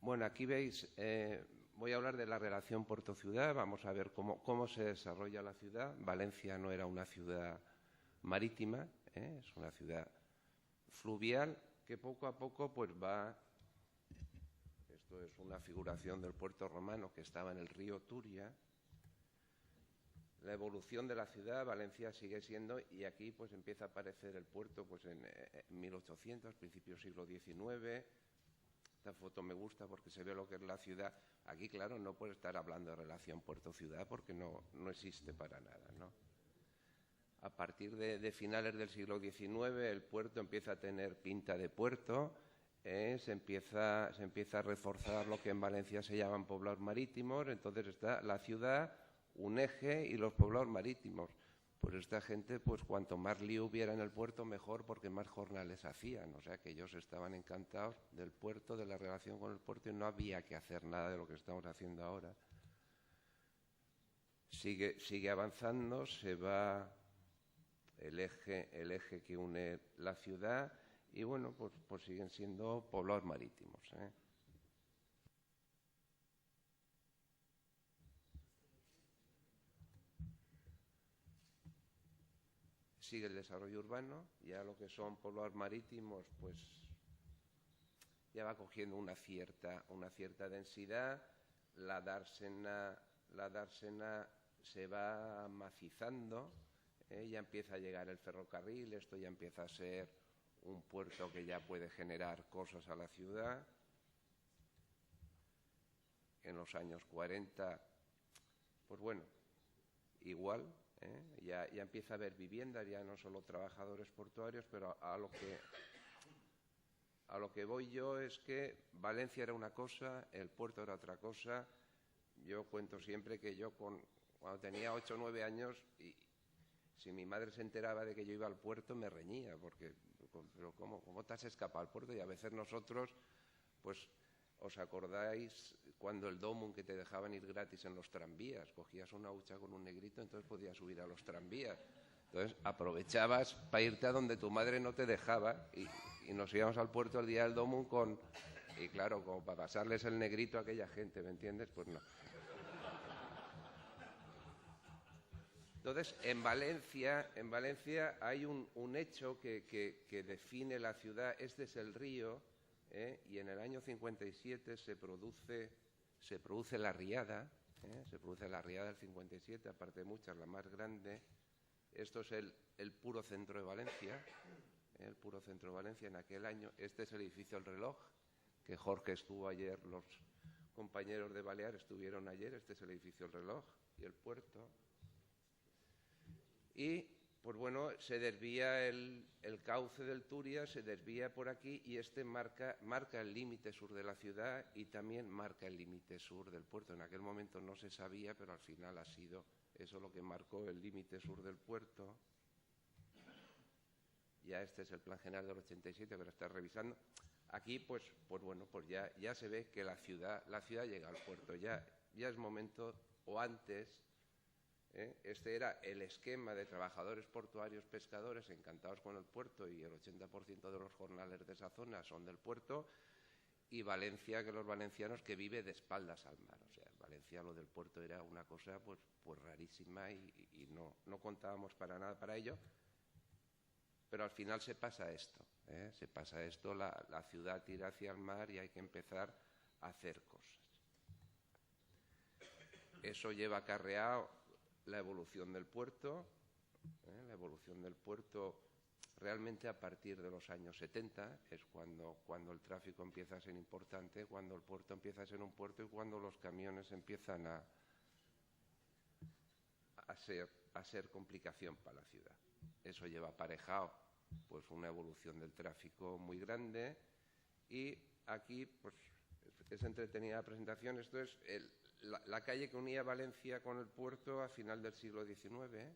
Bueno, aquí veis, voy a hablar de la relación puerto-ciudad, vamos a ver cómo se desarrolla la ciudad. Valencia no era una ciudad marítima, es una ciudad fluvial que poco a poco pues va. Esto es una figuración del puerto romano que estaba en el río Turia. La evolución de la ciudad, Valencia sigue siendo, y aquí pues empieza a aparecer el puerto pues en 1800, principios del siglo XIX. Esta foto me gusta porque se ve lo que es la ciudad. Aquí, claro, no puede estar hablando de relación puerto-ciudad porque no existe para nada, ¿no? A partir de finales del siglo XIX el puerto empieza a tener pinta de puerto, se empieza a reforzar lo que en Valencia se llaman poblados marítimos. Entonces está la ciudad, un eje, y los poblados marítimos. Pues esta gente, pues cuanto más lío hubiera en el puerto, mejor, porque más jornales hacían. O sea que ellos estaban encantados del puerto, de la relación con el puerto, y no había que hacer nada de lo que estamos haciendo ahora. Sigue avanzando, se va el eje que une la ciudad, y bueno, pues siguen siendo poblados marítimos, Sigue el desarrollo urbano, ya lo que son poblados marítimos, pues ya va cogiendo una cierta densidad. La dársena se va macizando, ya empieza a llegar el ferrocarril, esto ya empieza a ser un puerto que ya puede generar cosas a la ciudad. En los años 40, pues bueno, igual, ya empieza a haber viviendas, ya no solo trabajadores portuarios, pero a lo que voy yo es que Valencia era una cosa, el puerto era otra cosa. Yo cuento siempre que yo cuando tenía 8 o 9 años, y si mi madre se enteraba de que yo iba al puerto, me reñía, porque pero ¿cómo te has escapado al puerto? Y a veces nosotros, pues, ¿os acordáis cuando el Domum, que te dejaban ir gratis en los tranvías? Cogías una hucha con un negrito, entonces podías subir a los tranvías. Entonces aprovechabas para irte a donde tu madre no te dejaba, y nos íbamos al puerto el día del Domum y claro, como para pasarles el negrito a aquella gente, ¿me entiendes? Pues no. Entonces, en Valencia hay un hecho que define la ciudad. Este es el río, y en el año 57 se produce la riada, se produce la riada del 57, aparte de muchas, la más grande. Esto es el puro centro de Valencia, el puro centro de Valencia en aquel año. Este es el edificio El Reloj, que Jorge estuvo ayer, los compañeros de Baleares estuvieron ayer. Este es el edificio El Reloj y el puerto. Y, pues bueno, se desvía el cauce del Turia, se desvía por aquí, y este marca el límite sur de la ciudad y también marca el límite sur del puerto. En aquel momento no se sabía, pero al final ha sido eso lo que marcó el límite sur del puerto. Ya este es el plan general del 87 que lo está revisando. Aquí, pues bueno, pues ya se ve que la ciudad llega al puerto. Ya es momento, o antes. Este era el esquema de trabajadores portuarios, pescadores, encantados con el puerto, y el 80% de los jornales de esa zona son del puerto. Y Valencia, que los valencianos, que vive de espaldas al mar. O sea, en Valencia lo del puerto era una cosa pues rarísima, y no contábamos para nada para ello. Pero al final se pasa esto, la ciudad tira hacia el mar y hay que empezar a hacer cosas. Eso lleva acarreado la evolución del puerto, realmente a partir de los años 70 es cuando el tráfico empieza a ser importante, cuando el puerto empieza a ser un puerto y cuando los camiones empiezan a ser complicación para la ciudad. Eso lleva aparejado pues una evolución del tráfico muy grande, y aquí pues es entretenida la presentación. Esto es la calle que unía Valencia con el puerto a final del siglo XIX,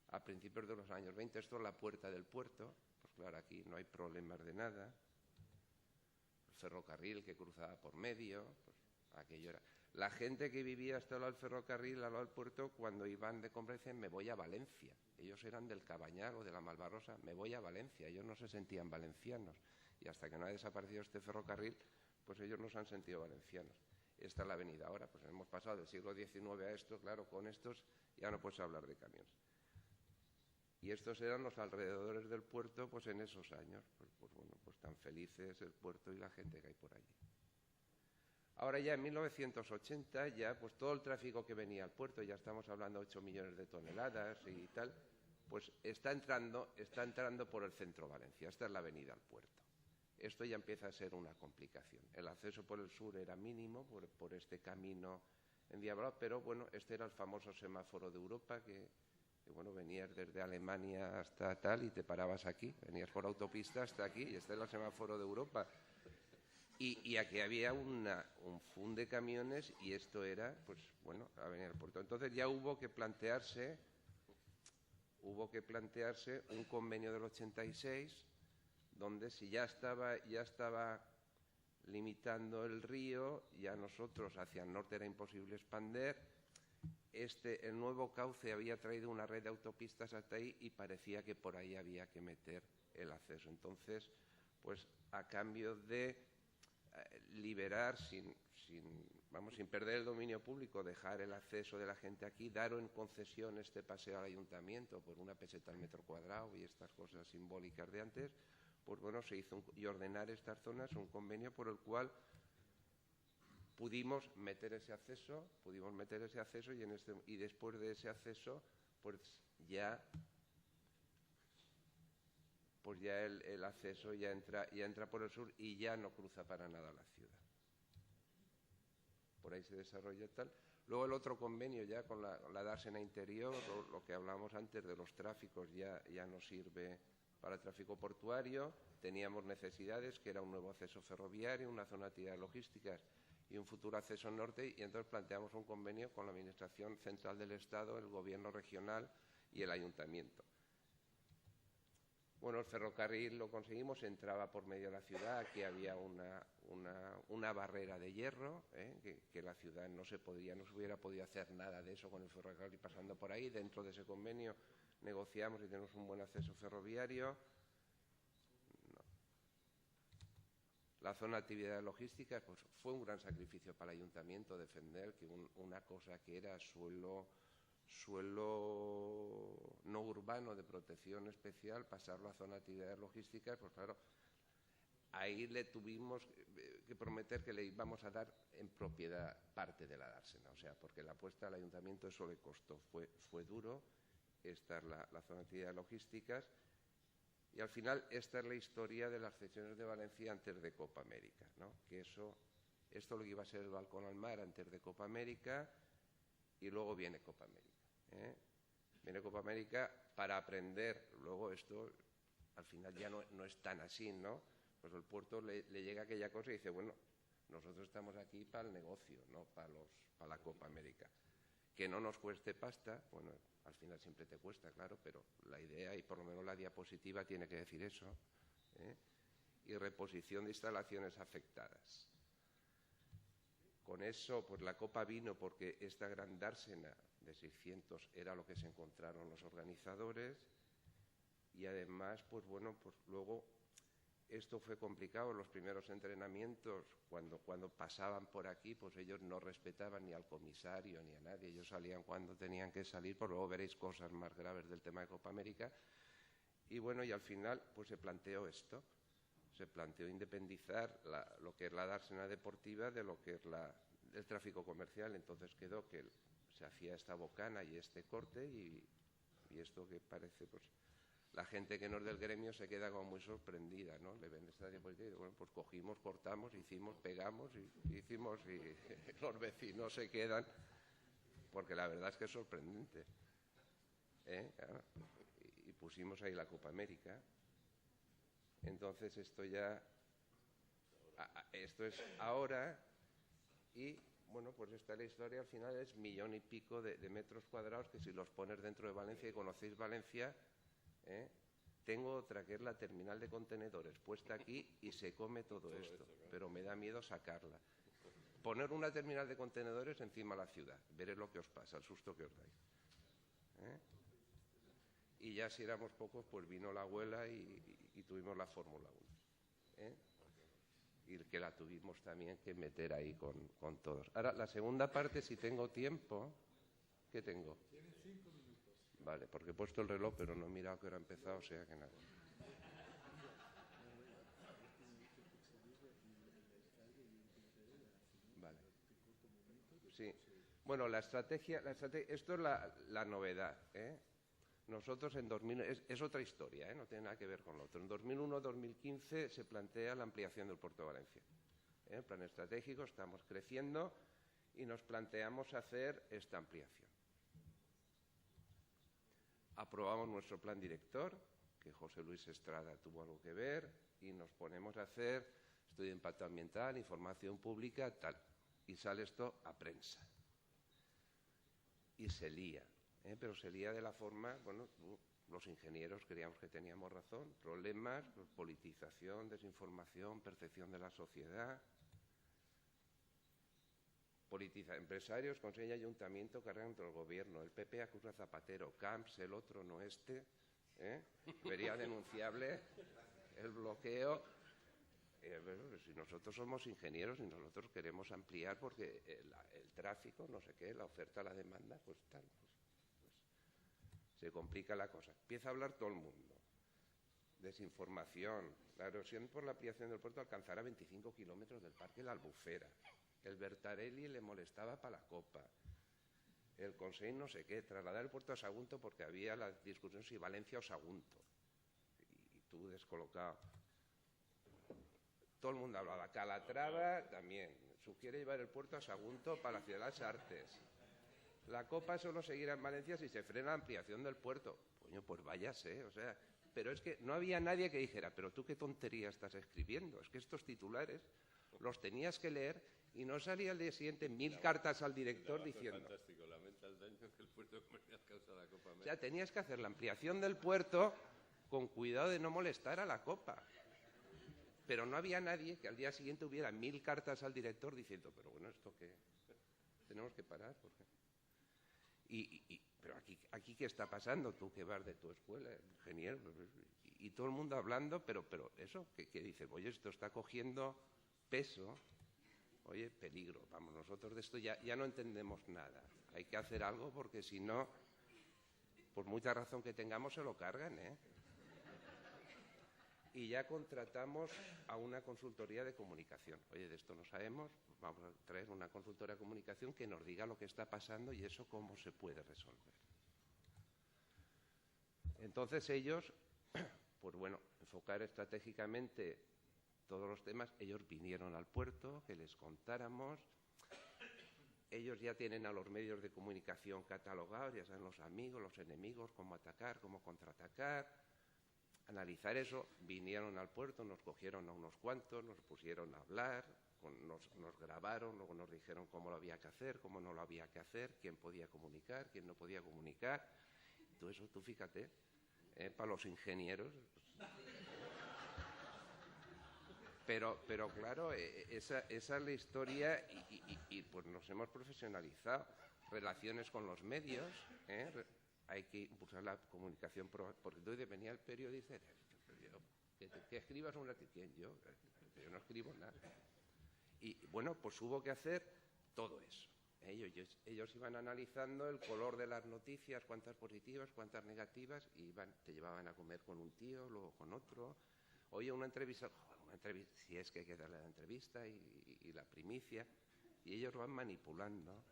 a principios de los años 20. Esto es la puerta del puerto. Pues claro, aquí no hay problemas de nada. El ferrocarril que cruzaba por medio, pues aquello era. La gente que vivía hasta el lado del ferrocarril, al lado del puerto, cuando iban de compra decían: me voy a Valencia. Ellos eran del Cabañal o de la Malvarrosa, me voy a Valencia. Ellos no se sentían valencianos. Y hasta que no ha desaparecido este ferrocarril, pues ellos no se han sentido valencianos. Esta es la avenida ahora, pues hemos pasado del siglo XIX a esto, claro, con estos ya no puedes hablar de camiones. Y estos eran los alrededores del puerto, pues en esos años, pues bueno, pues tan felices el puerto y la gente que hay por allí. Ahora ya en 1980, ya pues todo el tráfico que venía al puerto, ya estamos hablando de 8 millones de toneladas y tal, pues está entrando por el centro de Valencia. Esta es la avenida al puerto. Esto ya empieza a ser una complicación. El acceso por el sur era mínimo, por este camino endiablado, pero bueno, este era el famoso semáforo de Europa que bueno, venías desde Alemania hasta tal y te parabas aquí, venías por autopista hasta aquí y este era el semáforo de Europa. Y aquí había un fund de camiones y esto era, pues bueno, avenida al puerto. Entonces ya hubo que plantearse un convenio del 86 donde si ya estaba limitando el río, ya nosotros hacia el norte era imposible expander. El nuevo cauce había traído una red de autopistas hasta ahí y parecía que por ahí había que meter el acceso. Entonces, pues a cambio de liberar sin perder el dominio público, dejar el acceso de la gente aquí, dar en concesión este paseo al ayuntamiento por 1 peseta al metro cuadrado y estas cosas simbólicas de antes, pues bueno, se hizo y ordenar estas zonas un convenio por el cual pudimos meter ese acceso y después de ese acceso pues ya el acceso ya entra por el sur y ya no cruza para nada la ciudad. Por ahí se desarrolla tal. Luego el otro convenio ya con la dársena interior, lo que hablábamos antes de los tráficos, ya no sirve para el tráfico portuario. Teníamos necesidades, que era un nuevo acceso ferroviario, una zona de actividades logísticas y un futuro acceso norte, y entonces planteamos un convenio con la Administración Central del Estado, el Gobierno regional y el Ayuntamiento. Bueno, el ferrocarril lo conseguimos, entraba por medio de la ciudad, aquí había una barrera de hierro, que la ciudad no se hubiera podido hacer nada de eso con el ferrocarril pasando por ahí. Dentro de ese convenio negociamos y tenemos un buen acceso ferroviario. No. La zona de actividades logísticas, pues fue un gran sacrificio para el ayuntamiento defender que una cosa que era suelo no urbano de protección especial, pasarlo a zona de actividades logísticas, pues claro, ahí le tuvimos que prometer que le íbamos a dar en propiedad parte de la dársena, o sea, porque la apuesta al ayuntamiento eso le costó, fue duro. Esta es la zona de actividades logísticas y al final esta es la historia de las cesiones de Valencia antes de Copa América, ¿no? Que esto lo que iba a ser el balcón al mar antes de Copa América y luego viene Copa América. Viene Copa América para aprender. Luego esto al final ya no es tan así, ¿no? Pues el puerto le llega aquella cosa y dice, bueno, nosotros estamos aquí para el negocio, no para la Copa América. Que no nos cueste pasta, bueno, al final siempre te cuesta, claro, pero la idea, y por lo menos la diapositiva tiene que decir eso, y reposición de instalaciones afectadas. Con eso, pues la Copa vino porque esta gran dársena de 600 era lo que se encontraron los organizadores y además, pues bueno, pues luego esto fue complicado. Los primeros entrenamientos, cuando pasaban por aquí, pues ellos no respetaban ni al comisario ni a nadie. Ellos salían cuando tenían que salir, pues luego veréis cosas más graves del tema de Copa América. Y bueno, y al final, pues se planteó esto. Se planteó independizar lo que es la dársena deportiva de lo que es el tráfico comercial. Entonces quedó que se hacía esta bocana y este corte y esto que parece, pues la gente que no es del gremio se queda como muy sorprendida, ¿no? Le ven esta diapositiva y bueno, pues cogimos, cortamos, hicimos, pegamos y hicimos y los vecinos se quedan porque la verdad es que es sorprendente. Claro. Y pusimos ahí la Copa América. Entonces esto es ahora y bueno, pues esta es la historia. Al final es 1,5 millones de metros cuadrados que si los pones dentro de Valencia y conocéis Valencia, tengo otra que es la terminal de contenedores puesta aquí y se come todo esto, pero me da miedo sacarla. Poner una terminal de contenedores encima de la ciudad, veréis lo que os pasa, el susto que os dais. Y ya si éramos pocos, pues vino la abuela y tuvimos la Fórmula 1. y que la tuvimos también que meter ahí con todos. Ahora, la segunda parte, si tengo tiempo, ¿qué tengo? Tienes 5 minutos. Vale, porque he puesto el reloj, pero no he mirado que hora ha empezado, o sea que nada. Vale. Sí. Bueno, la estrategia esto es la novedad, ¿eh? Nosotros en 2000, es otra historia, ¿eh? No tiene nada que ver con lo otro. En 2001-2015 se plantea la ampliación del puerto de Valencia. Plan estratégico, estamos creciendo y nos planteamos hacer esta ampliación. Aprobamos nuestro plan director, que José Luis Estrada tuvo algo que ver, y nos ponemos a hacer estudio de impacto ambiental, información pública, tal. Y sale esto a prensa. Y se lía. Pero se lía de la forma, bueno, los ingenieros creíamos que teníamos razón, problemas, pues, politización, desinformación, percepción de la sociedad, empresarios, Consejo y Ayuntamiento cargan contra el gobierno, el PP acusa a Zapatero, Camps, el otro no vería denunciable el bloqueo. Bueno, si nosotros somos ingenieros y nosotros queremos ampliar porque el tráfico, no sé qué, la oferta, la demanda, pues tal, se complica la cosa. Empieza a hablar todo el mundo. Desinformación. La erosión por la ampliación del puerto alcanzará 25 kilómetros del Parque La Albufera. El Bertarelli le molestaba para la copa. El Consejo no sé qué, trasladar el puerto a Sagunto porque había la discusión si Valencia o Sagunto. Y tú descolocado. Todo el mundo hablaba. Calatrava también. Sugiere llevar el puerto a Sagunto para la Ciudad de las Artes. La copa solo seguirá en Valencia si se frena la ampliación del puerto. Coño, pues váyase, o sea... Pero es que no había nadie que dijera, pero tú qué tontería estás escribiendo. Es que estos titulares los tenías que leer y no salía al día siguiente 1000 cartas al director diciendo... Fantástico, lamenta el daño que el puerto comercial causa a la Copa. O sea, tenías que hacer la ampliación del puerto con cuidado de no molestar a la copa. Pero no había nadie que al día siguiente hubiera 1000 cartas al director diciendo, pero bueno, ¿esto qué? Tenemos que parar, ¿por qué? Pero aquí ¿qué está pasando? Tú que vas de tu escuela, ingeniero, y todo el mundo hablando, pero eso, que dice, oye, esto está cogiendo peso, oye, peligro, vamos, nosotros de esto ya no entendemos nada. Hay que hacer algo porque si no, por mucha razón que tengamos, se lo cargan, ¿eh? Y ya contratamos a una consultoría de comunicación. Oye, de esto no sabemos, vamos a traer una consultora de comunicación que nos diga lo que está pasando y eso cómo se puede resolver. Entonces ellos, pues bueno, enfocar estratégicamente todos los temas, ellos vinieron al puerto, que les contáramos. Ellos ya tienen a los medios de comunicación catalogados, ya saben los amigos, los enemigos, cómo atacar, cómo contraatacar. Analizar eso, vinieron al puerto, nos cogieron a unos cuantos, nos pusieron a hablar, nos grabaron, luego nos dijeron cómo lo había que hacer, cómo no lo había que hacer, quién podía comunicar, quién no podía comunicar. Todo eso, tú fíjate, para los ingenieros. Pero claro, esa es la historia y pues nos hemos profesionalizado. Relaciones con los medios, hay que impulsar la comunicación, porque entonces venía el periodista y decía, que escribas un artículo. ¿Quién? Yo no escribo nada. Y bueno, pues hubo que hacer todo eso. Ellos iban analizando el color de las noticias, cuántas positivas, cuántas negativas, y te llevaban a comer con un tío, luego con otro. Oye, una entrevista, si es que hay que darle la entrevista y la primicia, y ellos van manipulando.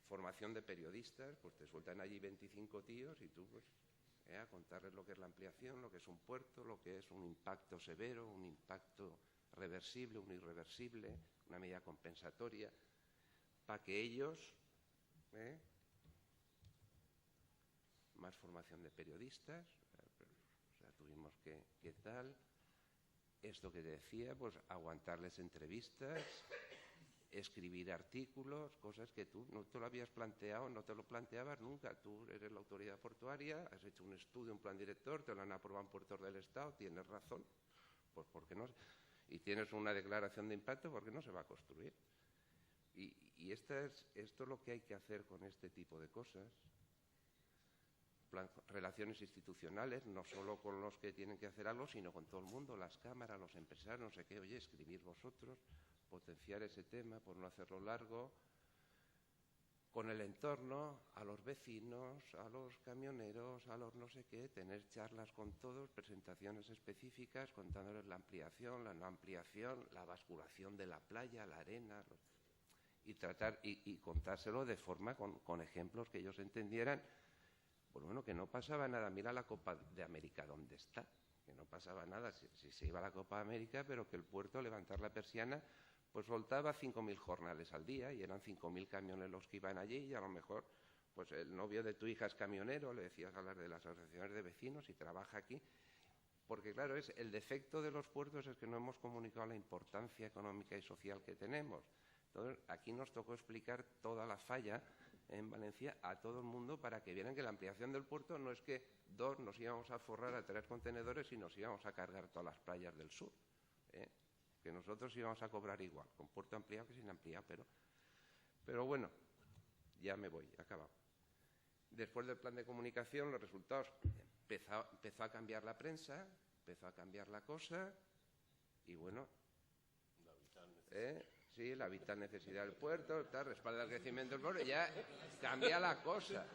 Formación de periodistas, pues te sueltan allí 25 tíos y tú pues a contarles lo que es la ampliación, lo que es un puerto, lo que es un impacto severo, un impacto reversible, un irreversible, una medida compensatoria, para que ellos, más formación de periodistas, o sea, tuvimos que tal, esto que te decía, pues aguantarles entrevistas, escribir artículos, cosas que tú no te lo habías planteado, no te lo planteabas nunca. Tú eres la autoridad portuaria, has hecho un estudio, un plan director, te lo han aprobado en puertos del Estado, tienes razón, pues ¿por qué no? Y tienes una declaración de impacto, ¿por qué no se va a construir? Y esto es lo que hay que hacer con este tipo de cosas. relaciones institucionales, no solo con los que tienen que hacer algo, sino con todo el mundo, las cámaras, los empresarios, no sé qué. Oye, escribir vosotros, potenciar ese tema, por no hacerlo largo, con el entorno, a los vecinos, a los camioneros, a los no sé qué, tener charlas con todos, presentaciones específicas, contándoles la ampliación, la no ampliación, la basculación de la playa, la arena, y tratar y contárselo de forma con ejemplos que ellos entendieran. Pues bueno, que no pasaba nada. Mira la Copa de América, ¿dónde está? Que no pasaba nada si se iba a la Copa de América, pero que el puerto, levantar la persiana, pues soltaba 5.000 jornales al día y eran 5.000 camiones los que iban allí, y a lo mejor pues el novio de tu hija es camionero, le decías hablar de las asociaciones de vecinos y trabaja aquí. Porque claro, el defecto de los puertos es que no hemos comunicado la importancia económica y social que tenemos. Entonces, aquí nos tocó explicar toda la falla en Valencia a todo el mundo para que vieran que la ampliación del puerto no es que nos íbamos a forrar a 3 contenedores y nos íbamos a cargar todas las playas del sur, que nosotros íbamos a cobrar igual, con puerto ampliado que sin ampliado, pero bueno, ya me voy, he acabado. Después del plan de comunicación, los resultados, empezó a cambiar la prensa, empezó a cambiar la cosa, y bueno, sí, la vital necesidad del puerto, tal, respalda el crecimiento del puerto, y ya cambia la cosa,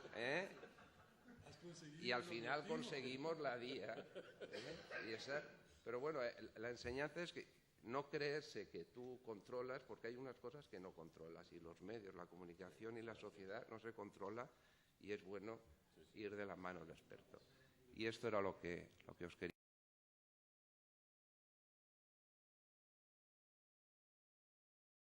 y al final conseguimos la DIA, pero bueno, la enseñanza es que no creerse que tú controlas, porque hay unas cosas que no controlas, y los medios, la comunicación y la sociedad no se controla, y es bueno ir de la mano del experto. Y esto era lo que os quería.